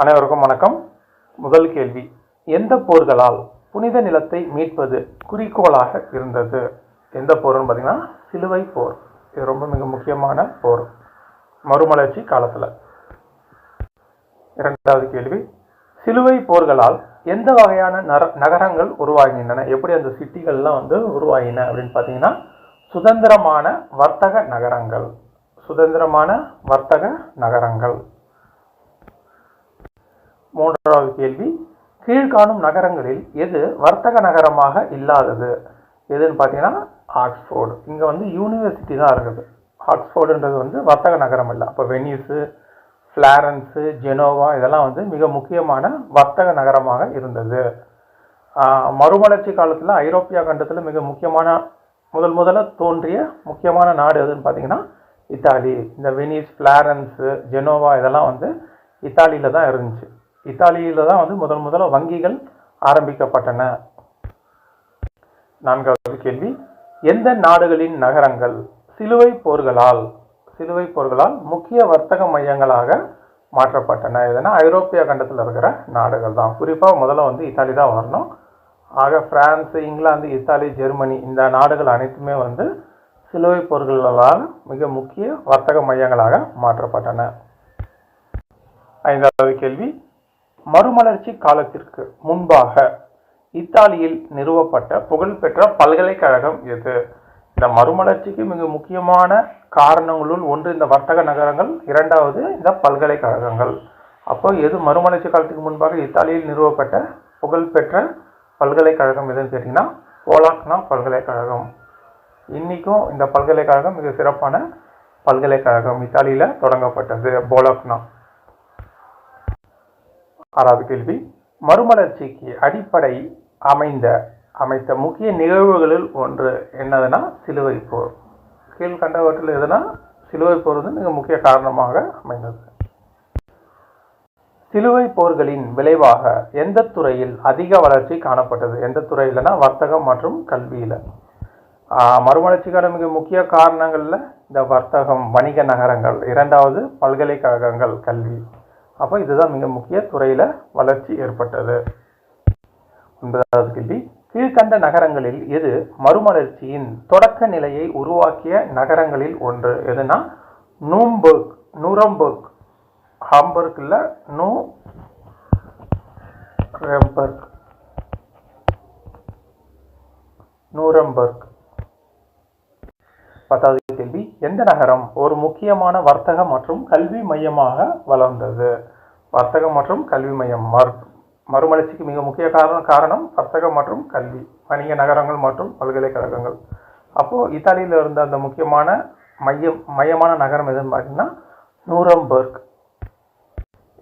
அனைவருக்கும் வணக்கம். முதல் கேள்வி, எந்த போர்களால் புனித நிலத்தை மீட்பது குறிக்கோளாக இருந்தது? எந்த போர்னு பார்த்தீங்கன்னா சிலுவை போர். இது ரொம்ப மிக முக்கியமான போர் மறுமலர்ச்சி காலத்தில். இரண்டாவது கேள்வி, சிலுவை போர்களால் எந்த வகையான நகரங்கள் உருவாகின்றன? எப்படி அந்த சிட்டிகள்லாம் உருவாகின அப்படின்னு பார்த்தீங்கன்னா சுதந்திரமான வர்த்தக நகரங்கள். சுதந்திரமான வர்த்தக நகரங்கள். மூன்றாவது கேள்வி, கீழ்காணும் நகரங்களில் எது வர்த்தக நகரமாக இல்லாதது? எதுன்னு பார்த்தீங்கன்னா ஆக்ஸ்போர்டு. இங்கே யூனிவர்சிட்டி தான் இருக்குது. ஆக்ஸ்போர்டுன்றது வர்த்தக நகரம் இல்லை. அப்போ வெனிஸு, ஃப்ளாரன்ஸு, ஜெனோவா இதெல்லாம் மிக முக்கியமான வர்த்தக நகரமாக இருந்தது. மறுமலர்ச்சி காலத்தில் ஐரோப்பியா கண்டத்தில் மிக முக்கியமான முதல்ல தோன்றிய முக்கியமான நாடு எதுன்னு பார்த்தீங்கன்னா இத்தாலி. இந்த வெனிஸ், ஃப்ளாரன்ஸு, ஜெனோவா இதெல்லாம் இத்தாலியில் தான் இருந்துச்சு. இத்தாலியில் தான் முதல்ல வங்கிகள் ஆரம்பிக்கப்பட்டன. நான்காவது கேள்வி, எந்த நாடுகளின் நகரங்கள் சிலுவை போர்களால் முக்கிய வர்த்தக மையங்களாக மாற்றப்பட்டன? எதுனா ஐரோப்பிய கண்டத்தில் இருக்கிற நாடுகள் தான். குறிப்பாக முதல்ல இத்தாலி தான் வரணும். ஆக பிரான்ஸ், இங்கிலாந்து, இத்தாலி, ஜெர்மனி இந்த நாடுகள் அனைத்துமே சிலுவை போர்களால் மிக முக்கிய வர்த்தக மையங்களாக மாற்றப்பட்டன. ஐந்தாவது கேள்வி, மறுமலர்ச்சி காலத்திற்கு முன்பாக இத்தாலியில் நிறுவப்பட்ட புகழ்பெற்ற பல்கலைக்கழகம் எது? இந்த மறுமலர்ச்சிக்கு மிக முக்கியமான காரணங்களுள் ஒன்று இந்த வர்த்தக நகரங்கள், இரண்டாவது இந்த பல்கலைக்கழகங்கள். அப்போ எது மறுமலர்ச்சி காலத்துக்கு முன்பாக இத்தாலியில் நிறுவப்பட்ட புகழ்பெற்ற பல்கலைக்கழகம் எதுன்னு கேட்டிங்கன்னா போலாக்னா பல்கலைக்கழகம். இன்றைக்கும் இந்த பல்கலைக்கழகம் மிக சிறப்பான பல்கலைக்கழகம். இத்தாலியில் தொடங்கப்பட்டது போலாக்னா. ஆறாவது கேள்வி, மறுமலர்ச்சிக்கு அடிப்படை அமைத்த முக்கிய நிகழ்வுகளில் ஒன்று என்னதுன்னா சிலுவை போர். கீழ்கண்டவற்றில் எதுனா சிலுவை போர் மிக முக்கிய காரணமாக அமைந்தது. சிலுவை போர்களின் விளைவாக எந்த துறையில் அதிக வளர்ச்சி காணப்பட்டது? எந்த துறையிலனா வர்த்தகம் மற்றும் கல்வியில். மறுமலர்ச்சிக்கான மிக முக்கிய காரணங்கள்ல இந்த வர்த்தகம், வணிக நகரங்கள், இரண்டாவது பல்கலைக்கழகங்கள், கல்வி. அப்போ இதுதான் மிக முக்கிய துறையில வளர்ச்சி ஏற்பட்டது. ஒன்பதாவது கேள்வி, கீழ்கண்ட நகரங்களில் எது மறுமலர்ச்சியின் தொடக்க நிலையை உருவாக்கிய நகரங்களில் ஒன்று? எதுனா நூரம்பர்க். ஹாம்பர்க் இல்ல, நூரம்பர்க். பத்தாவது கேள்வி, எந்த நகரம் ஒரு முக்கியமான வர்த்தக மற்றும் கல்வி மையமாக வளர்ந்தது? வர்த்தகம் மற்றும் கல்வி மையம். மறுமலர்ச்சிக்கு மிக முக்கிய காரணம் வர்த்தகம் மற்றும் கல்வி, வணிக நகரங்கள் மற்றும் பல்கலைக்கழகங்கள். அப்போ இத்தாலியில் இருந்த அந்த முக்கியமான மையமான நகரம் எதுன்னு பார்த்தீங்கன்னா நூரம்பர்க்.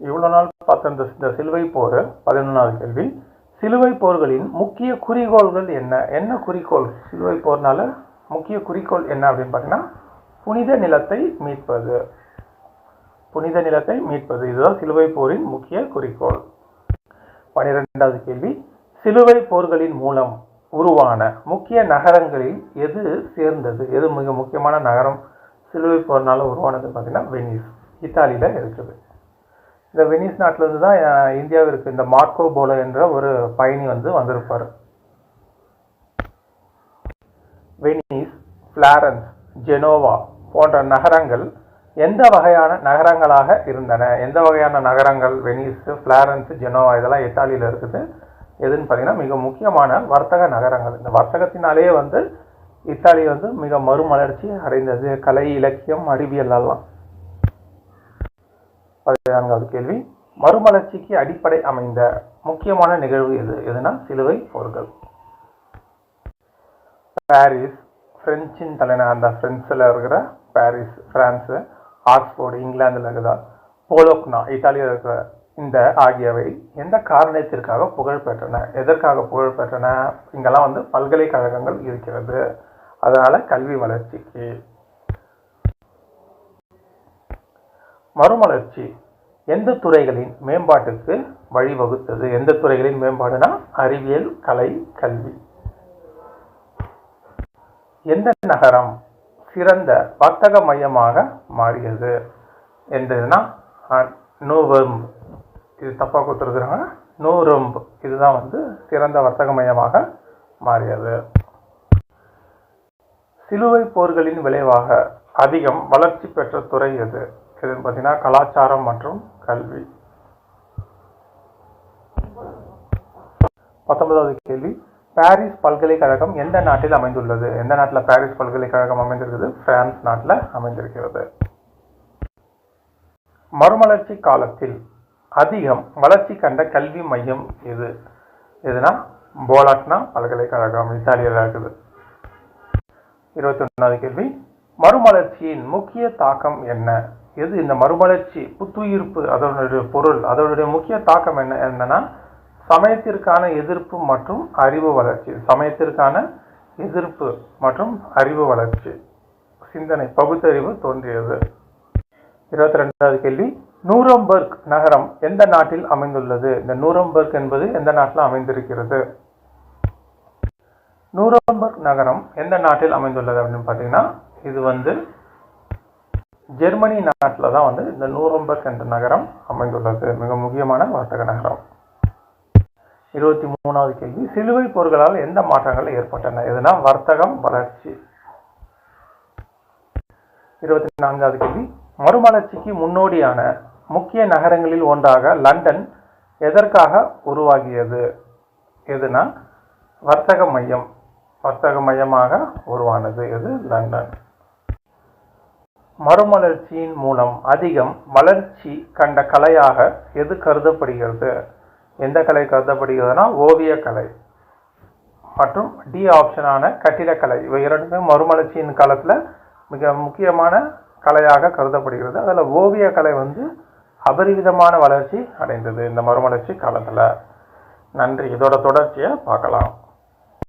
இவ்வளோ நாள் பார்த்த இந்த சிலுவை போர். 11வது கேள்வி, சிலுவை போர்களின் முக்கிய குறிக்கோள்கள் என்ன? என்ன குறிக்கோள் சிலுவை போர்னால முக்கிய குறிக்கோள் என்ன அப்படின்னு பார்த்தீங்கன்னா புனித நிலத்தை மீட்பது. புனித நிலத்தை மீட்பது இதுதான் சிலுவை போரின் முக்கிய குறிக்கோள். 12வது கேள்வி, சிலுவை போர்களின் மூலம் உருவான முக்கிய நகரங்களில் எது சேர்ந்தது? எது மிக முக்கியமான நகரம் சிலுவை போர்னால உருவானதுன்னு பார்த்தீங்கன்னா வெனிஸ், இத்தாலியில் இருக்குது. இந்த வெனிஸ் நாட்டிலிருந்து தான் இந்தியாவிற்கு இந்த மார்க்கோ போலோ என்ற ஒரு பயணி வந்திருப்பார். வெனிஸ், ஃப்ளாரன்ஸ், ஜெனோவா போன்ற நகரங்கள் எந்த வகையான நகரங்களாக இருந்தன? எந்த வகையான நகரங்கள்? வெனிஸ், ஃப்ளாரன்ஸ், ஜெனோவா இதெல்லாம் இத்தாலியில் இருக்குது. எதுன்னு பார்த்தீங்கன்னா மிக முக்கியமான வர்த்தக நகரங்கள். இந்த வர்த்தகத்தினாலேயே இத்தாலி மிக மறுமலர்ச்சி அடைந்தது. கலை, இலக்கியம், அறிவியல் எல்லாம். 14வது கேள்வி, மறுமலர்ச்சிக்கு அடிப்படை அமைந்த முக்கியமான நிகழ்வு எது? எதுனா சிலுவை போர்கள். பாரிஸ், பிரெஞ்சின் தலைநகர். அந்த பிரெஞ்சில் இருக்கிற பாரிஸ் பிரான்ஸு, ஆக்ஸ்போர்டு இங்கிலாந்தில் இருக்குதா, போலோக்னா இத்தாலியில் இருக்கிற இந்த ஆகியவை எந்த காரணத்திற்காக புகழ் பெற்றன? எதற்காக புகழ் பெற்றன? இங்கெல்லாம் பல்கலைக்கழகங்கள் இருக்கிறது. அதனால கல்வி வளர்ச்சிக்கு. மறுமலர்ச்சி எந்த துறைகளின் மேம்பாட்டுக்கு வழிவகுத்தது? எந்த துறைகளின் மேம்பாடுனா அறிவியல், கலை, கல்வி. எந்த நகரம் சிறந்த வர்த்தக மையமாக மாறியது? எந்ததுன்னா நூவெம். இது தப்பாக கொடுத்துருக்குறாங்க. நூரம்பு இதுதான் வந்து சிறந்த வர்த்தக மையமாக மாறியது. சிலுவை போர்களின் விளைவாக அதிகம் வளர்ச்சி பெற்ற துறை எது? இதுன்னு பார்த்தீங்கன்னா கலாச்சாரம் மற்றும் கல்வி. 19வது கேள்வி, பாரிஸ் பல்கலைக்கழகம் எந்த நாட்டில் அமைந்துள்ளது? எந்த நாட்டில் பாரிஸ் பல்கலைக்கழகம் அமைந்திருக்கிறது? பிரான்ஸ் நாட்டில் அமைந்திருக்கிறது. மறுமலர்ச்சி காலத்தில் அதிகம் வளர்ச்சி கண்ட கல்வி மையம் எது? எதுனா போலாக்னா பல்கலைக்கழகம், இத்தாலியில் இருக்குது. 21வது கேள்வி, மறுமலர்ச்சியின் முக்கிய தாக்கம் என்ன? எது இந்த மறுமலர்ச்சி புத்துயிர்ப்பு அதனுடைய பொருள், அதனுடைய முக்கிய தாக்கம் என்னன்னா சமயத்திற்கான எதிர்ப்பு மற்றும் அறிவு வளர்ச்சி. சமயத்திற்கான எதிர்ப்பு மற்றும் அறிவு வளர்ச்சி, சிந்தனை பகுத்தறிவு தோன்றியது. 22வது கேள்வி, நூரம்பர்க் நகரம் எந்த நாட்டில் அமைந்துள்ளது? இந்த நூரம்பர்க் என்பது எந்த நாட்டில் அமைந்திருக்கிறது? நூரம்பர்க் நகரம் எந்த நாட்டில் அமைந்துள்ளது அப்படின்னு பார்த்தீங்கன்னா இது வந்து ஜெர்மனி நாட்டில் தான் வந்து இந்த நூரம்பர்க் என்ற நகரம் அமைந்துள்ளது. மிக முக்கியமான வர்த்தக நகரம். 23வது கேள்வி, சிலுவை போர்களால் எந்த மாற்றங்கள் ஏற்பட்டன? எதுனா வர்த்தகம் வளர்ச்சி. 24வது கேள்வி, மறுமலர்ச்சிக்கு முன்னோடியான முக்கிய நகரங்களில் ஒன்றாக லண்டன் எதற்காக உருவாகியது? எதுனா வர்த்தக மையம், வர்த்தக மையமாக உருவானது எது? லண்டன். மறுமலர்ச்சியின் மூலம் அதிகம் வளர்ச்சி கண்ட கலையாக எது கருதப்படுகிறது? எந்த கலை கருதப்படுகிறதுனா ஓவியக்கலை மற்றும் டி ஆப்ஷனான கட்டிடக்கலை. இவை இரண்டுமே மறுமலர்ச்சியின் காலத்தில் மிக முக்கியமான கலையாக கருதப்படுகிறது. அதில் ஓவியக்கலை வந்து அபரிவிதமான வளர்ச்சி அடைந்தது இந்த மறுமலர்ச்சி காலத்தில். நன்றி. இதோட தொடர்ச்சியை பார்க்கலாம்.